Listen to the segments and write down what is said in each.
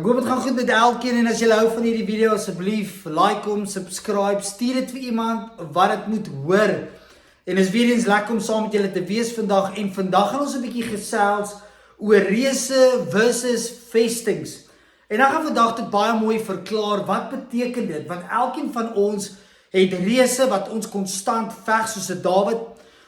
Ek hoop het gaan goed met elkeen en as jy hou van hierdie video, asseblief like hom, subscribe, stuur dit vir iemand wat dit moet hoor. En is weer eens lekker om saam met julle te wees vandag en vandag gaan ons 'n bietjie gesels oor reëse versus vestings. En ek gaan vandag dit baie mooi verklaar, wat beteken dit? Want elkeen van ons het reëse wat ons konstant veg soos 'n Dawid,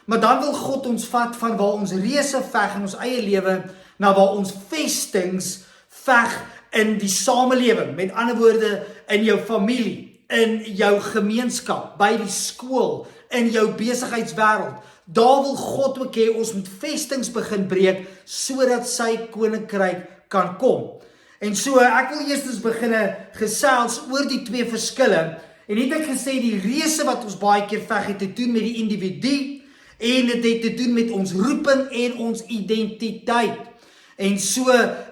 maar dan wil God ons vat van waar ons reëse veg in ons eie lewe na waar ons vestings veg in die samelewing, met ander woorde in jou familie, in jou gemeenskap, by die skool, in jou besigheidswêreld. Daar wil God ook hê ons moet vestings begin breek sodat sy koninkryk kan kom. En so ek wil eers begin gesels oor die twee verskille. En het ek gesê die reëse wat ons baie keer veg het te doen met die individu en dit het te doen met ons roeping en ons identiteit. En so,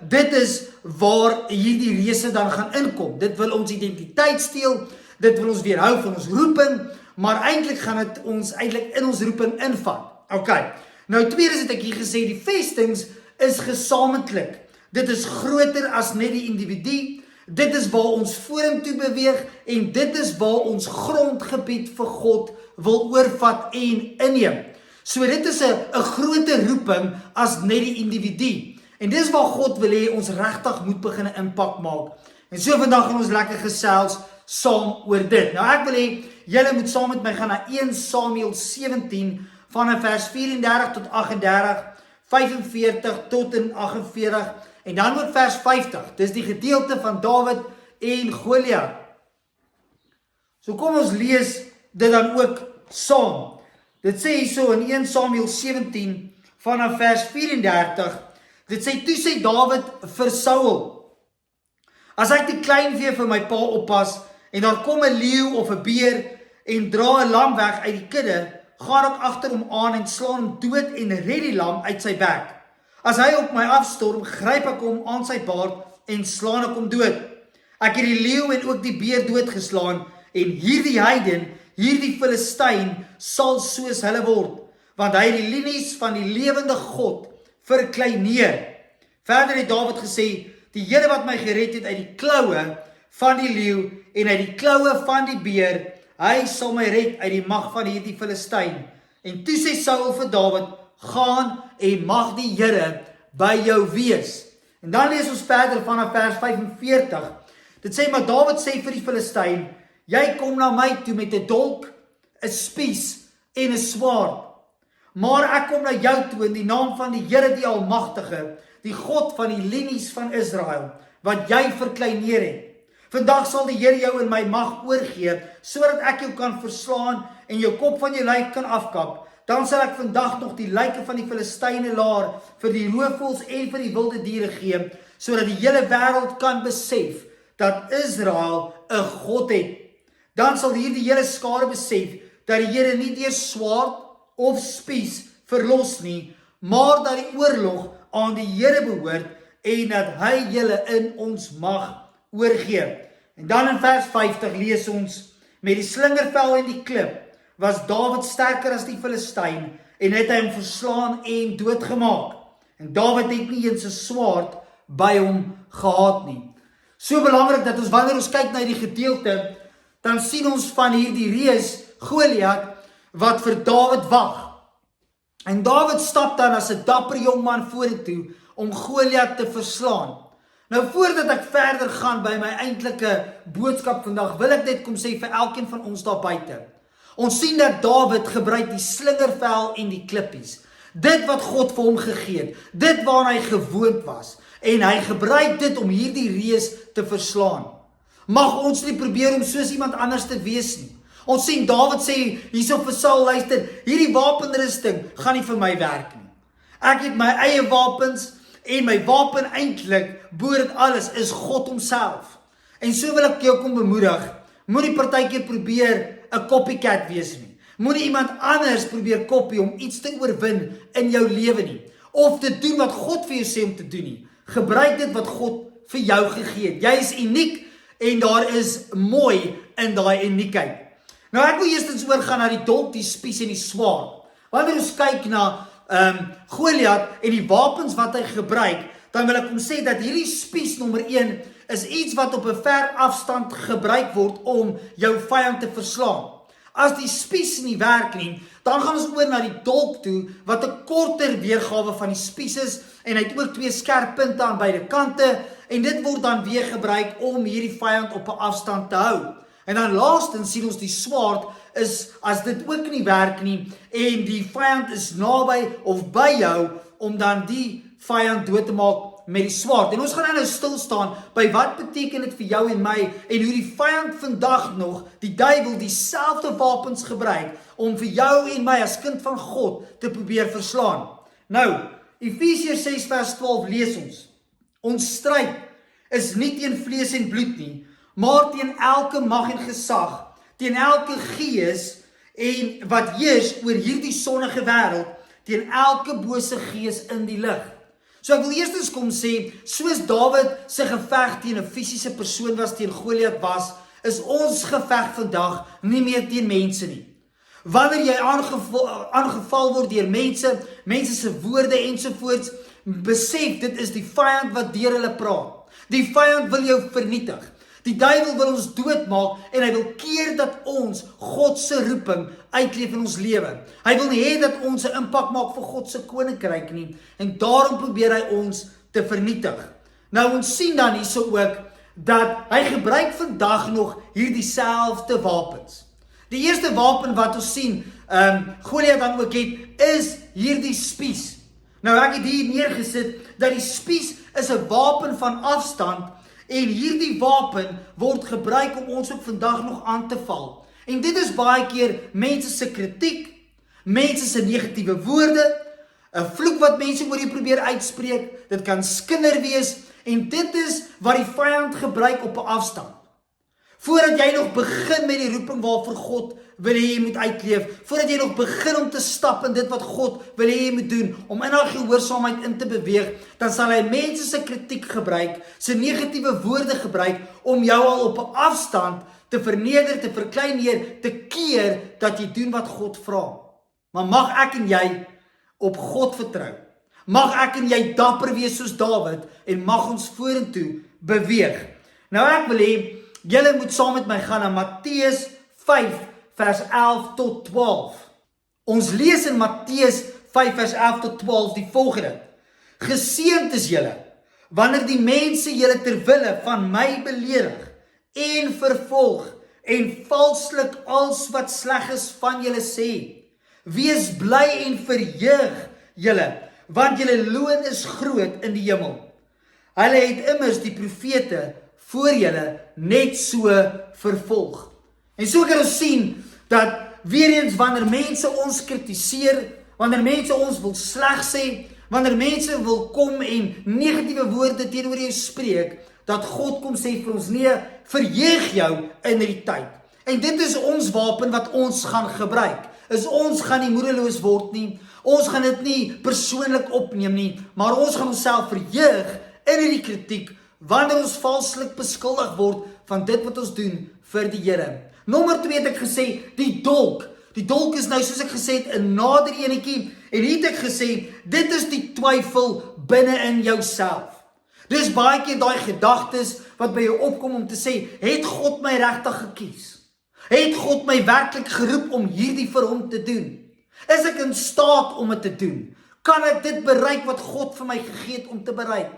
dit is waar hierdie reëse dan gaan inkom. Dit wil ons identiteit steel, dit wil ons weerhou van ons roeping, maar eintlik gaan dit ons eintlik in ons roeping invat. Okay, nou tweedens het ek hier gesê, die vestings is gesamentlik. Dit is groter as net die individu, dit is waar ons vorentoe beweeg en dit is waar ons grondgebied vir God wil oorvat en inneem. So dit is 'n groter roeping as net die individu. En dis waar God wil hê ons regtig moet begin 'n impak maak. En so vandag gaan ons lekker gesels saam oor dit. Nou ek wil hê julle moet saam met my gaan na 1 Samuel 17 vanaf vers 34 tot 38, 45 tot en 48 en dan ook vers 50. Dis die gedeelte van Dawid en Goliat. So kom ons lees dit dan ook saam. Dit sê hierso in 1 Samuel 17 vanaf vers 34. Dit sê, toe sê Dawid vir Saul, as ek die kleinvee vir my pa oppas, en daar kom 'n leeu of 'n beer, en dra 'n lam weg uit die kudde, gaan ek agter hom aan en slaan hom dood en red die lam uit sy bek. As hy op my afstorm, gryp ek hom aan sy baard en slaan ek hom dood. Ek het die leeu en ook die beer doodgeslaan, en hierdie heiden, hierdie Filistyn, sal soos hulle word, want hy het die linies van die lewende God verkleineer. Verder het Dawid gesê, die Here wat my gered het uit die kloue van die leeu en uit die kloue van die beer, hy sal my red uit die mag van hierdie Filistyn. En toe sê Saul vir Dawid, gaan en mag die Here by jou wees. En dan lees ons verder vanaf vers 45. Dit sê, maar Dawid sê vir die Filistyn, jy kom na my toe met 'n dolk, 'n spies en 'n swaard. Maar ek kom na jou toe in die naam van die Here die Almagtige, die God van die linies van Israel, wat jy verkleineer het. Vandag sal die Here jou in my mag oorgee, sodat ek jou kan verslaan en jou kop van jou lyk kan afkap. Dan sal ek vandag nog die lyke van die Filistyne laar vir die roofvoëls en vir die wilde diere gee, sodat die hele wêreld kan besef dat Israel 'n God het. Dan sal hierdie hele skare besef dat die Here nie deur swaard of spies verlos nie, maar dat die oorlog aan die Here behoort en dat hy julle in ons mag oorgee. En dan in vers 50 lees ons, met die slingervel en die klip was Dawid sterker as die Filistyn en het hy hom verslaan en doodgemaak. En Dawid het nie eens 'n swaard by hom gehad nie. So belangrik dat ons wanneer ons kyk na hierdie gedeelte, dan sien ons van hierdie reus Goliat wat vir Dawid wag. En Dawid stap dan as 'n dapper jong man vorentoe om Goliat te verslaan. Nou voordat ek verder gaan by my eintlike boodskap vandag, wil ek net kom sê vir elkeen van ons daar buite. Ons sien dat Dawid gebruik die slingervel en die klippies. Dit wat God vir hom gegee het, dit waaraan hy gewoond was. En hy gebruik dit om hierdie reus te verslaan. Mag ons nie probeer om soos iemand anders te wees nie. Ons sien Dawid sê hierso vir Saul, luister, hierdie wapenrusting gaan nie vir my werk nie. Ek het my eie wapens en my wapen eintlik, bo dit alles, is God homself. En so wil ek jou kom bemoedig, moenie partykeer probeer 'n copycat wees nie. Moenie iemand anders probeer kopie om iets te oorwin in jou lewe nie. Of te doen wat God vir jou sê om te doen nie. Gebruik dit wat God vir jou gegee het. Jy is uniek en daar is mooi in daai uniekheid. Nou ek wil eerstens oorgaan na die dolk, die spies en die swaard. Wanneer ons kyk na Goliat en die wapens wat hy gebruik, dan wil ek hom sê dat hierdie spies nommer 1 is iets wat op 'n ver afstand gebruik word om jou vyand te verslaan. As die spies nie werk nie, dan gaan ons oor na die dolk toe, wat 'n korter weergawe van die spies is, en hy het ook 2 skerp punte aan beide kante, en dit word dan weer gebruik om hierdie vyand op 'n afstand te hou. En dan laastens sien ons die swaard is, as dit ook nie werk nie, en die vyand is naby of by jou, om dan die vyand dood te maak met die swaard. En ons gaan nou stil staan by wat beteken dit vir jou en my, en hoe die vyand vandag nog, die duiwel, dieselfde wapens gebruik, om vir jou en my as kind van God te probeer verslaan. Nou, Efesiërs 6 vers 12 lees ons stryd is nie teen vlees en bloed nie, maar teen elke mag en gesag, teen elke gees en wat heers oor hierdie sonnige wêreld, teen elke bose gees in die lig. So ek wil eerstens kom sê, soos Dawid se geveg teen 'n fisiese persoon was, teen Goliat was, is ons geveg vandag nie meer teen mense nie. Wanneer jy aangeval word deur mense se woorde ensovoorts, besef dit is die vyand wat deur hulle praat. Die vyand wil jou vernietig. Die duiwel wil ons doodmaak en hy wil keer dat ons God se roeping uitleef in ons lewe. Hy wil nie hê dat ons 'n impak maak vir God se koninkryk nie, en daarom probeer hy ons te vernietig. Nou ons sien dan hierso ook dat hy gebruik vandag nog hierdie selfde wapens. Die eerste wapen wat ons sien, Goliat dan ook het, is hierdie spies. Nou ek het hier neergesit dat die spies is 'n wapen van afstand, en hierdie wapen word gebruik om ons ook vandag nog aan te val. En dit is baie keer mense se kritiek, mense se negatiewe woorde, 'n vloek wat mense oor jou probeer uitspreek, dit kan skinder wees, en dit is wat die vyand gebruik op 'n afstand. Voordat jy nog begin met die roeping waarvoor God wil hê jy moet uitleef, voordat jy nog begin om te stap in dit wat God wil hê jy moet doen, om in haar gehoorsaamheid in te beweeg, dan sal hy mense se kritiek gebruik, se negatiewe woorde gebruik, om jou al op 'n afstand te verneder, te verkleineer, te keer, dat jy doen wat God vra. Maar mag ek en jy op God vertrou? Mag ek en jy dapper wees soos Dawid, en mag ons vorentoe beweeg? Nou ek wil hê, julle moet saam met my gaan na Matteus 5 vers 11 tot 12. Ons lees in Matteus 5 vers 11 tot 12 die volgende: Geseënd is julle, wanneer die mense julle ter wille van my beledig en vervolg, en valslik als wat sleg is van julle sê. Wees bly en verheug julle, want julle loon is groot in die hemel. Hulle het immers die profete voor julle net so vervolg. En so kan ons sien dat weer eens wanneer mense ons kritiseer, wanneer mense ons wil sleg sê, wanneer mense wil kom en negatiewe woorde teenoor jou spreek, dat God kom sê vir ons, nee, verheug jou in die tyd. En dit is ons wapen wat ons gaan gebruik. Ons gaan nie moedeloos word nie, ons gaan dit nie persoonlik opneem nie, maar ons gaan onsself verheug in die kritiek, wanneer ons valslik beskuldig word van dit wat ons doen vir die Here. Nommer 2 het ek gesê, die dolk. Die dolk is nou, soos ek gesê het, 'n nader enetjie, en hier het ek gesê, dit is die twyfel binne in jouself. Dis baie keer daai gedagtes wat by jou opkom om te sê, het God my regtig gekies? Het God my werklik geroep om hierdie vir hom te doen? Is ek in staat om dit te doen? Kan ek dit bereik wat God vir my gegee het om te bereik?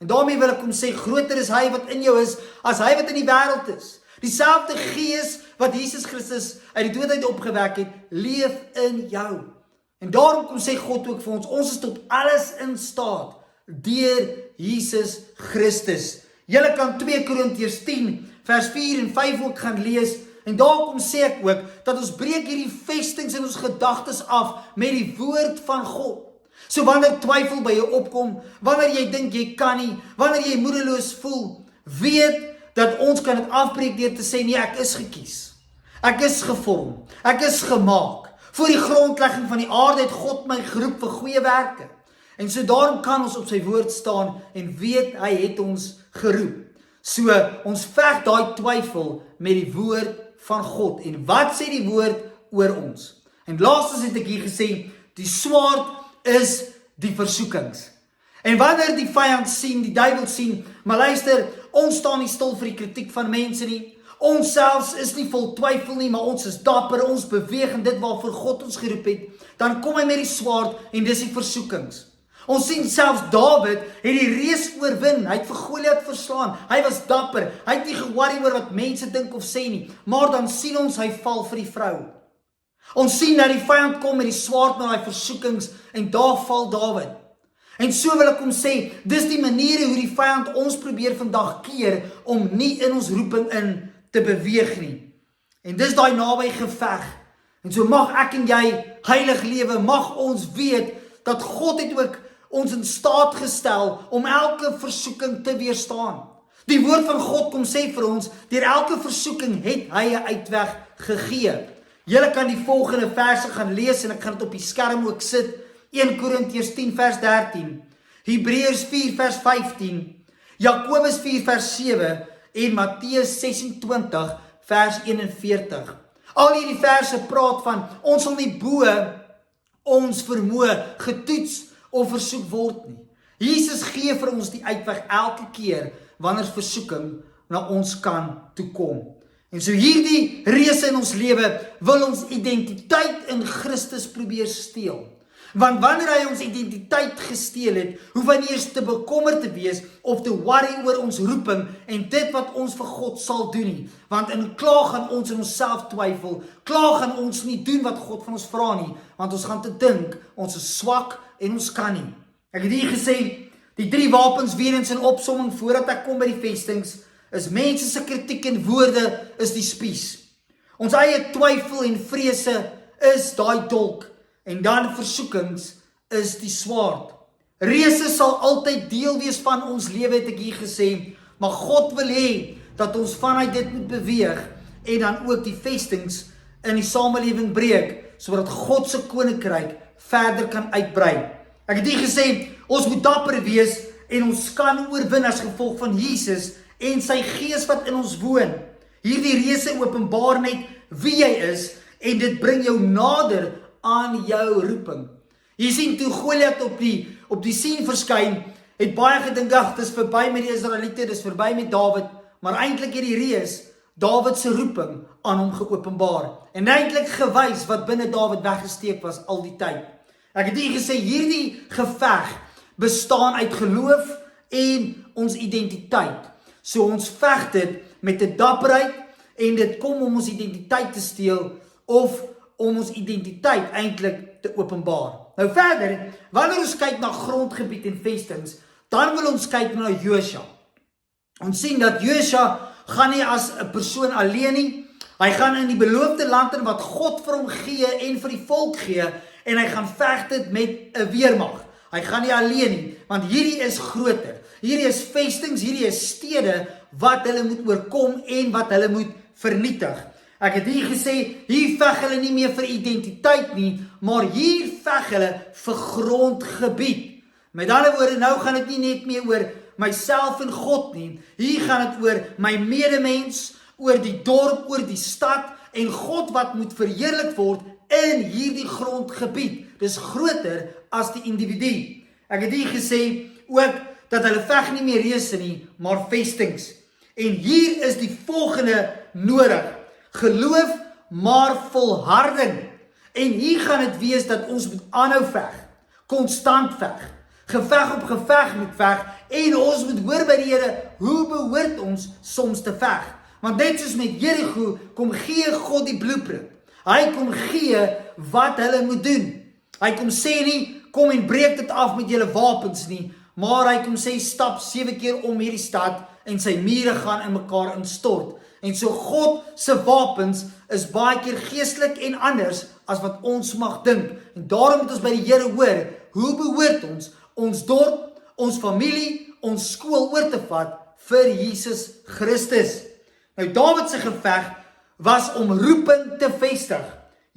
En daarmee wil ek kom sê, groter is hy wat in jou is, as hy wat in die wêreld is. Dieselfde gees wat Jesus Christus uit die dood uit opgewek het, leef in jou. En daarom kom sê God ook vir ons is tot alles in staat, deur Jesus Christus. Julle kan 2 Korintiërs 10 vers 4 en 5 ook gaan lees, en daar kom sê ek ook, dat ons breek hierdie vestings in ons gedagtes af, met die woord van God. So wanneer twyfel by jou opkom, wanneer jy dink jy kan nie, wanneer jy moedeloos voel, weet dat ons kan dit afbreek deur te sê, nee, ek is gekies. Ek is gevorm. Ek is gemaak. Voor die grondlegging van die aarde het God my geroep vir goeie werke. En so daarom kan ons op sy woord staan en weet hy het ons geroep. So ons veg daai twyfel met die woord van God. En wat sê die woord oor ons? En laastens het ek hier gesê, die swaard is die versoekings. En wanneer die vyand sien, die duiwel sien, maar luister, ons staan nie stil vir die kritiek van mense nie. Ons selfs is nie vol twyfel nie, maar ons is dapper, ons beweeg in dit waarvoor God ons geroep het. Dan kom hy met die swaard en dis die versoekings. Ons sien selfs Dawid het die reus oorwin, hy het vir Goliat verslaan, hy was dapper, hy het nie ge-worry oor wat mense dink of sê nie, maar dan sien ons hy val vir die vrou. Ons sien dat die vyand kom met die swaard met die versoekings en daar val Dawid. En so wil ek hom sê, dis die maniere hoe die vyand ons probeer vandag keer om nie in ons roeping in te beweeg nie. En dis daai naby geveg. En so mag ek en jy heilig lewe, mag ons weet dat God het ook ons in staat gestel om elke versoeking te weerstaan. Die woord van God kom sê vir ons, deur elke versoeking het hy 'n uitweg gegee. Julle kan die volgende verse gaan lees en ek gaan dit op die skerm ook sit. 1 Korintiërs 10 vers 13, Hebreërs 4 vers 15, Jakobus 4 vers 7 en Matteus 26 vers 41. Al hierdie verse praat van ons sal nie bo ons vermoë getoets of versoek word nie. Jesus gee vir ons die uitweg elke keer wanneer versoeking na ons kan toe kom. En so hierdie reëse in ons lewe wil ons identiteit in Christus probeer steel. Want wanneer hy ons identiteit gesteel het, hoef hy nie eers te bekommerd te wees of te worry oor ons roeping en dit wat ons vir God sal doen nie. Want in klaar gaan ons in onsself twyfel, klaar gaan ons nie doen wat God van ons vra nie, want ons gaan te dink, ons is swak en ons kan nie. Ek het hier gesê, die 3 wapens weer eens in opsomming voordat ek kom by die vestings, is mense se kritiek en woorde is die spies. Ons eie twyfel en vrese is daai dolk. En dan versoekings is die swaard. Reëse sal altyd deel wees van ons lewe, het ek hier gesê, maar God wil hê dat ons vanuit dit moet beweeg en dan ook die vestings in die samelewing breek, sodat God se koninkryk verder kan uitbrei. Ek het hier gesê, ons moet dapper wees en ons kan oorwin as gevolg van Jesus en sy gees wat in ons woon. Hierdie reëse openbaar net wie jy is en dit bring jou nader aan jou roeping. Jy sien, toe Goliat op die scene verskyn, het baie gedink, ag, dis verby met die Israeliete, dis verby met Dawid, maar eintlik het die reus Dawid se roeping aan hom geopenbaar en eintlik gewys wat binne Dawid weggesteek was al die tyd. Ek het hier gesê, hierdie geveg bestaan uit geloof en ons identiteit. So ons veg dit met 'n dapperheid en dit kom om ons identiteit te steel of om ons identiteit eintlik te openbaar. Nou verder, wanneer ons kyk na grondgebied en vestings, dan wil ons kyk na Josua. Ons sien dat Josua gaan nie as 'n persoon alleen nie, hy gaan in die beloofde land in wat God vir hom gee en vir die volk gee, en hy gaan veg dit met 'n weermag. Hy gaan nie alleen nie, want hierdie is groter. Hierdie is vestings, hierdie is stede wat hulle moet oorkom en wat hulle moet vernietig. Ek het hier gesê, hier veg hulle nie meer vir identiteit nie, maar hier veg hulle vir grondgebied. Met ander woorde, nou gaan dit nie net meer oor myself en God nie. Hier gaan dit oor my medemens, oor die dorp, oor die stad en God wat moet verheerlik word in hierdie grondgebied. Dis groter as die individu. Ek het hier gesê ook dat hulle veg nie meer reëse nie, maar vestings. En hier is die volgende nodig. Geloof, maar volharding. En hier gaan dit wees dat ons moet aanhou veg, konstant veg, geveg op geveg moet veg, en ons moet hoor by die Here, hoe behoort ons soms te veg? Want net soos met Jericho, kom gee God die blueprint. Hy kom gee wat hulle moet doen. Hy kom sê nie, kom en breek dit af met julle wapens nie, maar hy kom sê, stap 7 keer om hierdie stad, en sy mure gaan in mekaar instort. En so God se wapens is baie keer geestelik en anders as wat ons mag dink. En daarom moet ons by die Here hoor, hoe behoort ons dorp, ons familie, ons skool oor te vat vir Jesus Christus. Nou Dawid se geveg was om roeping te vestig.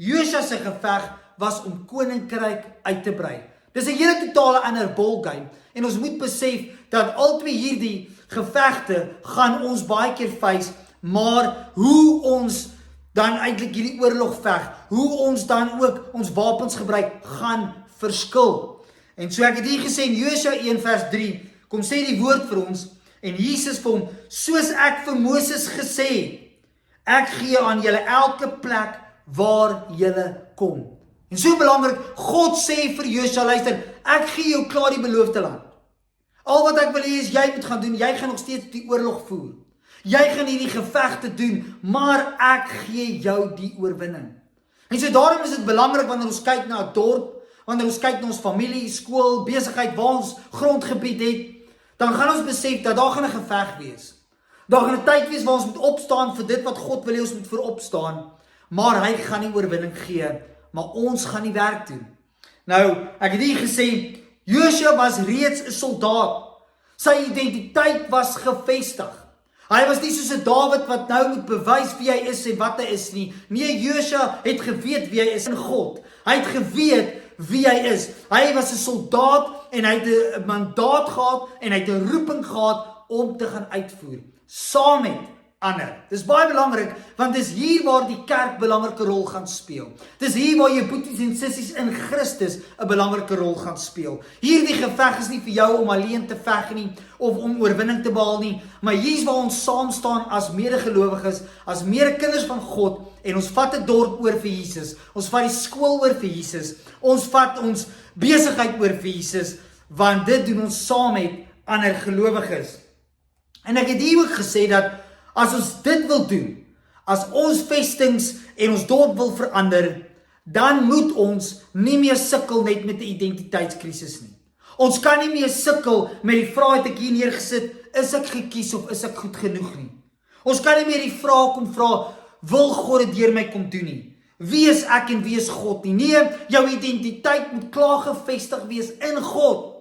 Josua se geveg was om koninkryk uit te brei. Dis 'n hele totale ander ballgame. En ons moet besef dat albei hierdie gevegte gaan ons baie keer face, maar hoe ons dan eintlik hierdie oorlog veg, hoe ons dan ook ons wapens gebruik, gaan verskil. En so ek het hier gesê in Josua 1 vers 3, kom sê die woord vir ons, en Jesus vir hom, soos ek vir Moses gesê het, ek gee aan julle elke plek waar julle kom. En so belangrik, God sê vir Josua, luister, ek gee jou klaar die beloofde land. Al wat ek wil hê is, jy moet gaan doen, jy gaan nog steeds die oorlog voer. Jy gaan hierdie gevegte doen, maar ek gee jou die oorwinning. En so daarom is dit belangrik wanneer ons kyk na 'n dorp, wanneer ons kyk na ons familie, skool, besigheid, waar ons grondgebied het, dan gaan ons besef dat daar gaan 'n geveg wees. Daar gaan 'n tyd wees waar ons moet opstaan vir dit wat God wil hê ons moet vir opstaan, maar hy gaan nie oorwinning gee, maar ons gaan die werk doen. Nou, ek het hier gesê, Josua was reeds 'n soldaat. Sy identiteit was gevestig. Hy was nie soos 'n Dawid wat nou moet bewys wie hy is en wat hy is nie. Nee, Josua het geweet wie hy is in God. Hy het geweet wie hy is. Hy was 'n soldaat en hy het 'n mandaat gehad en hy het 'n roeping gehad om te gaan uitvoer, saam met ander. Dis baie belangrik, want dis hier waar die kerk belangrike rol gaan speel. Dis hier waar jou boeties en sissies in Christus 'n belangrike rol gaan speel. Hierdie geveg is nie vir jou om alleen te veg nie, of om oorwinning te behaal nie, maar hier is waar ons saam staan as medegelowiges, as medekinders van God, en ons vat 'n dorp oor vir Jesus, ons vat die skool oor vir Jesus, ons vat ons besigheid oor vir Jesus, want dit doen ons saam met ander gelowiges. En ek het hier ook gesê dat as ons dit wil doen, as ons vestings en ons dorp wil verander, dan moet ons nie meer sukkel net met 'n identiteitskrisis nie. Ons kan nie meer sukkel met die vraag wat ek hier neergesit, is ek gekies of is ek goed genoeg nie. Ons kan nie meer die vraag kom vra, wil God dit deur my kom doen nie. Wie is ek en wie is God nie? Nee, jou identiteit moet klaar gevestig wees in God,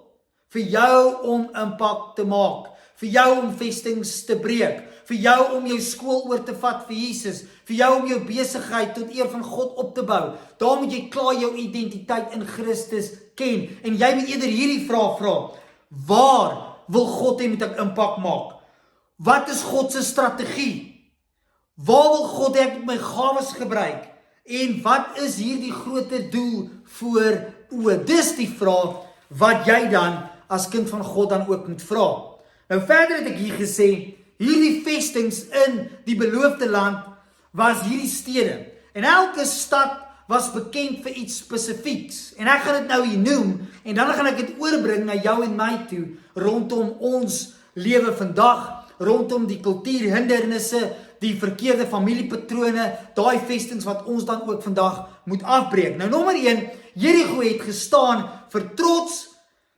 vir jou om impak te maak, vir jou om vestings te breek, vir jou om jou skool oor te vat vir Jesus, vir jou om jou besigheid tot eer van God op te bou. Daar moet jy klaar jou identiteit in Christus ken, en jy moet eerder hierdie vraag vra, waar wil God hê moet ek impak maak? Wat is God se strategie? Waar wil God hê ek my gawes gebruik? En wat is hierdie groter doel voor oë? Dis die vraag wat jy dan as kind van God dan ook moet vra. Nou verder het ek hier gesê, hierdie vestings in die beloofde land was hierdie stede. En elke stad was bekend vir iets spesifieks. En ek gaan dit nou hier noem, en dan gaan ek dit oorbring na jou en my toe, rondom ons lewe vandag, rondom die kultuurhindernisse, die verkeerde familiepatrone, daai vestings wat ons dan ook vandag moet afbreek. Nou nommer 1, Jericho het gestaan vir trots,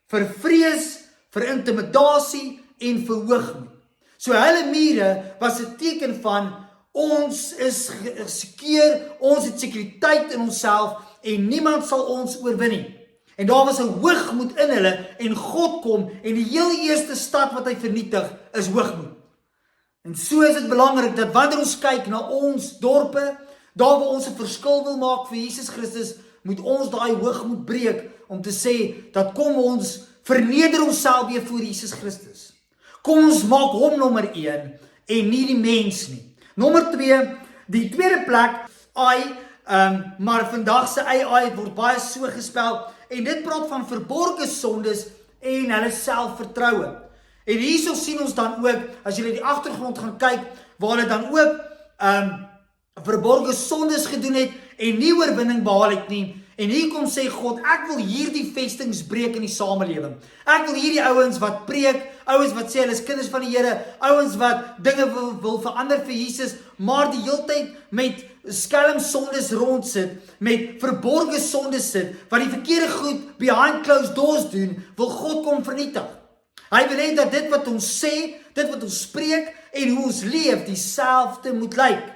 vir vrees, vir intimidasie en vir hoogmoed. So hulle mure was 'n teken van ons is seker, ons het sekuriteit in onsself en niemand sal ons oorwin nie. En daar was 'n hoogmoed in hulle en God kom en die heel eerste stad wat hy vernietig is hoogmoed. En so is dit belangrik dat wanneer ons kyk na ons dorpe, daar waar ons 'n verskil wil maak vir Jesus Christus, moet ons daai hoogmoed breek om te sê dat kom ons verneder onsself weer voor Jesus Christus. Kom ons maak hom nommer 1 en nie die mens nie. Nommer 2, die tweede plek, maar vandag se AI word baie so gespel en dit praat van verborgde sondes en hulle selfvertroue. En hierso sien ons dan ook, as julle die agtergrond gaan kyk, waar hulle dan ook verborgde sondes gedoen het en nie oorwinning behaal het nie. En hier kom sê God, ek wil hierdie vestings breek in die samelewing. Ek wil hierdie ouens wat preek, ouens wat sê hulle is kinders van die Here, ouens wat dinge wil verander vir Jesus, maar die heeltyd met skelm sondes rondsit, met verborgde sondes sit, wat die verkeerde goed behind closed doors doen, wil God kom vernietig. Hy wil hê dat dit wat ons sê, dit wat ons spreek en hoe ons leef, dieselfde moet lyk.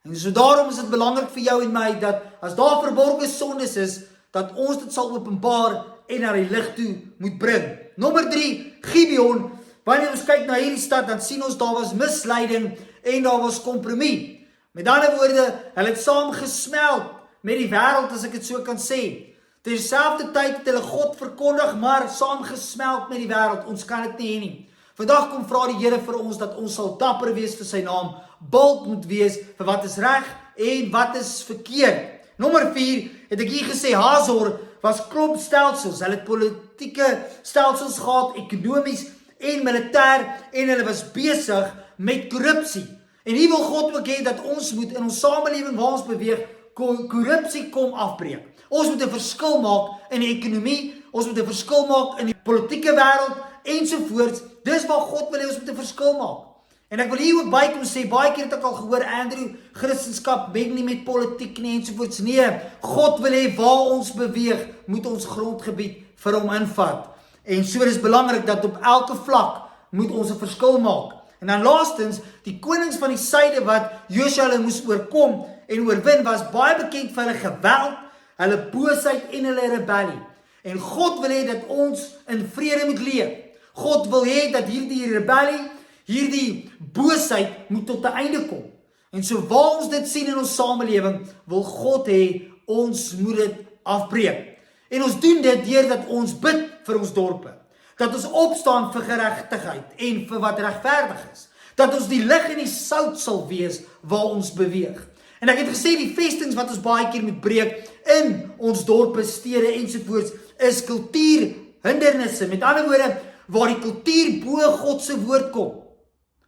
En so daarom is dit belangrik vir jou en my, dat as daar verborgde sondes is, dat ons dit sal openbaar en na die lig toe moet bring. Nommer 3, Gibeon. Wanneer ons kyk na hierdie stad, dan sien ons daar was misleiding en daar was kompromie. Met ander woorde, hulle het saam gesmeld met die wêreld, as ek dit so kan sê. Terselfde tyd het hulle God verkondig, maar saam gesmeld met die wêreld. Ons kan dit nie hê nie. Vandag kom vra die Here vir ons dat ons sal dapper wees vir sy naam, bold moet wees vir wat is reg en wat is verkeerd. Nommer 4 het ek hier gesê, Hazor was klomp stelsels. Hulle het politieke stelsels gehad, ekonomies en militêr, en hulle was besig met korrupsie. En hier wil God ook hê dat ons moet in ons samelewing waar ons beweeg, korrupsie kom afbreek. Ons moet 'n verskil maak in die ekonomie, ons moet 'n verskil maak in die politieke wêreld ensovoorts. Dis waar God wil hê ons moet 'n verskil maak. En ek wil hier ook bykom sê, baie keer het ek al gehoor, Andrew, Christendom meng nie met politiek nie ensovoorts. Nee, God wil hê waar ons beweeg, moet ons grondgebied vir hom invat. En so is belangrik dat op elke vlak moet ons 'n verskil maak. En dan laastens, die konings van die suide wat Josua hulle moes oorkom en oorwin, was baie bekend vir hulle geweld, hulle boosheid en hulle rebellie. En God wil hê dat ons in vrede moet leef. God wil hê dat hierdie rebellie, hierdie boosheid moet tot 'n einde kom. En so waar ons dit sien in ons samelewing, wil God hê ons moet dit afbreek. En ons doen dit deurdat ons bid vir ons dorpe. Dat ons opstaan vir geregtigheid en vir wat regverdig is. Dat ons die lig en die sout sal wees waar ons beweeg. En ek het gesê die vestings wat ons baie keer moet breek in ons dorpe, stede ensovoorts is kultuurhindernisse. Met ander woorde, waar die kultuur bo God se woord kom.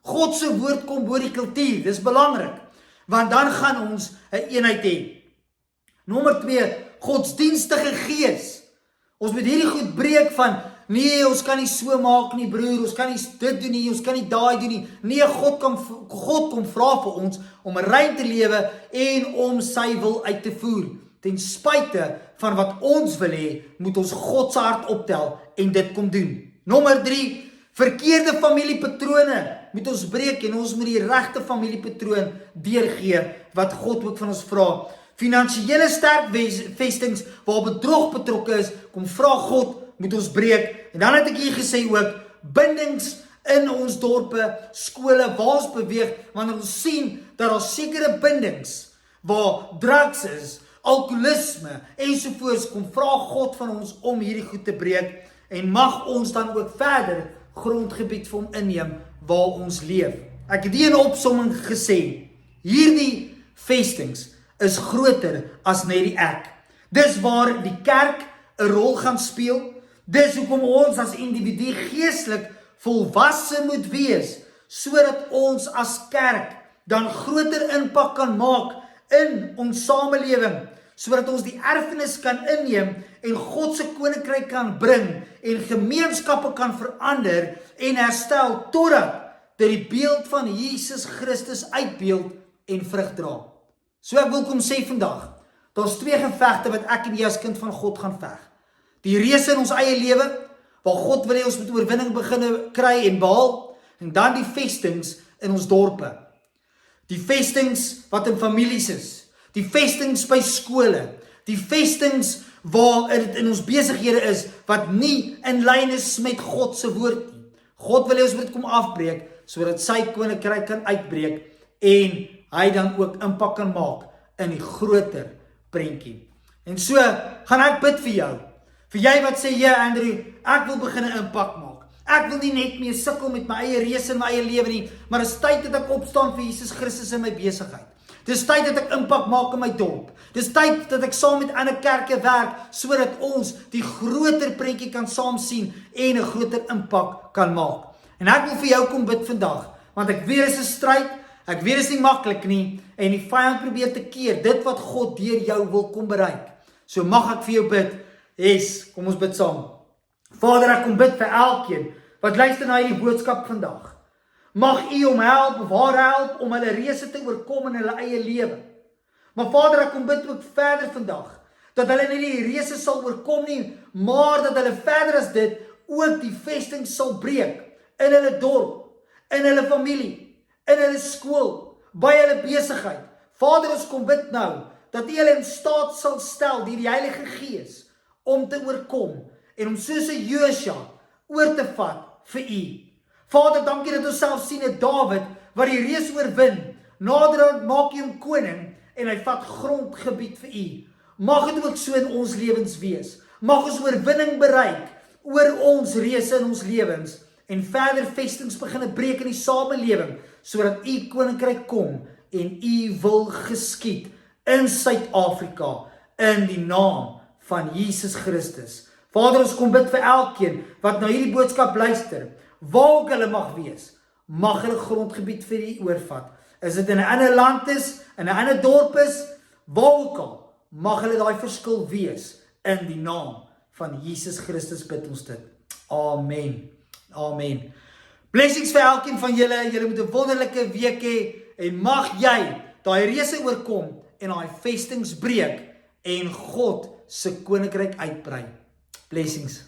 God se woord kom bo die kultuur. Dis belangrik, want dan gaan ons 'n eenheid hê. Nommer 2, godsdienstige gees. Ons moet hierdie goed breek van nee, ons kan nie so maak nie, broer, ons kan nie dit doen nie, ons kan nie daai doen nie. Nee, God kom vra vir ons om rein te lewe en om sy wil uit te voer. Ten spyte van wat ons wil hê, moet ons God se hart optel en dit kom doen. Nommer 3, verkeerde familiepatrone moet ons breek en ons moet die regte familiepatroon deurgee wat God ook van ons vra. Finansiële sterk vestings waar bedrog betrokke is, kom vra God, moet ons breek. En dan het ek hier gesê ook, bindings in ons dorpe, skole, waar ons beweeg, wanneer ons sien dat daar sekere bindings, waar drugs is, alkoholisme, ensovoorts, kom vra God van ons om hierdie goed te breek, en mag ons dan ook verder grondgebied vir hom inneem, waar ons leef. Ek het hier in opsomming gesê, hierdie vestings is groter as net die ek. Dis waar die kerk 'n rol gaan speel. Dis hoekom ons as individu geestelik volwasse moet wees, sodat ons as kerk dan groter impak kan maak in ons samelewing, sodat ons die erfenis kan inneem en God se koninkryk kan bring en gemeenskappe kan verander en herstel totdat dit die beeld van Jesus Christus uitbeeld en vrug dra. So ek wil kom sê vandag, daar's 2 gevegte wat ek en jy as kind van God gaan veg. Die reëse in ons eie lewe, waar God wil hê ons moet oorwinning begin kry en behaal, en dan die vestings in ons dorpe. Die vestings wat in families is, die vestings by skole, die vestings waar dit in ons besighede is, wat nie in lyn is met God se woord nie. God wil hê ons moet dit kom afbreek, sodat sy koninkryk kan uitbreek, en hy dan ook impak kan maak in die groter prentjie. En so gaan ek bid vir jou. Vir jy wat sê, ja Andrew, ek wil begin 'n impak maak. Ek wil nie net meer sukkel met my eie reëse in my eie lewe nie, maar dis tyd dat ek opstaan vir Jesus Christus in my besigheid. Dis tyd dat ek impak maak in my dorp. Dis tyd dat ek saam met ander kerke werk, sodat ons die groter prentjie kan saam sien en 'n groter impak kan maak. En ek wil vir jou kom bid vandag, want ek weet dit is 'n stryd, ek weet dit is nie maklik nie, en die vyand probeer te keer dit wat God deur jou wil kom bereik. So mag ek vir jou bid. Kom ons bid saam. Vader, ek kom bid vir elkeen wat luister na hierdie boodskap vandag. Mag U hom help of haar help om hulle reëse te oorkom in hulle eie lewe. Maar Vader, ek kom bid ook verder vandag, dat hulle nie die reëse sal oorkom nie, maar dat hulle verder as dit ook die vesting sal breek in hulle dorp, in hulle familie, in hulle skool, by hulle besigheid. Vader, ons kom bid nou, dat U hulle in staat sal stel deur die Heilige Gees om te oorkom en om soos 'n Josua oor te vat vir U. Vader, dankie dat ons self sien 'n Dawid wat die reus oorwin, naderhand maak U hom koning en hy vat grondgebied vir U. Mag dit ook so in ons lewens wees. Mag ons oorwinning bereik oor ons reëse in ons lewens en verder vestings begin breek in die samelewing, sodat U koninkryk kom en U wil geskied in Suid-Afrika in die naam van Jesus Christus. Vader, ons kom bid vir elkeen wat na hierdie boodskap luister, waar ook hulle mag wees, mag hulle grondgebied vir U oorvat. Is dit in 'n ander land is, in 'n ander dorp is, waar ook al, mag hulle daai verskil wees, in die naam van Jesus Christus bid ons dit. Amen. Amen. Blessings vir elkeen van julle. Julle moet 'n wonderlike week hê en mag jy daai reëse oorkom en daai vestings breek en God se koninkryk uitbrei. Blessings.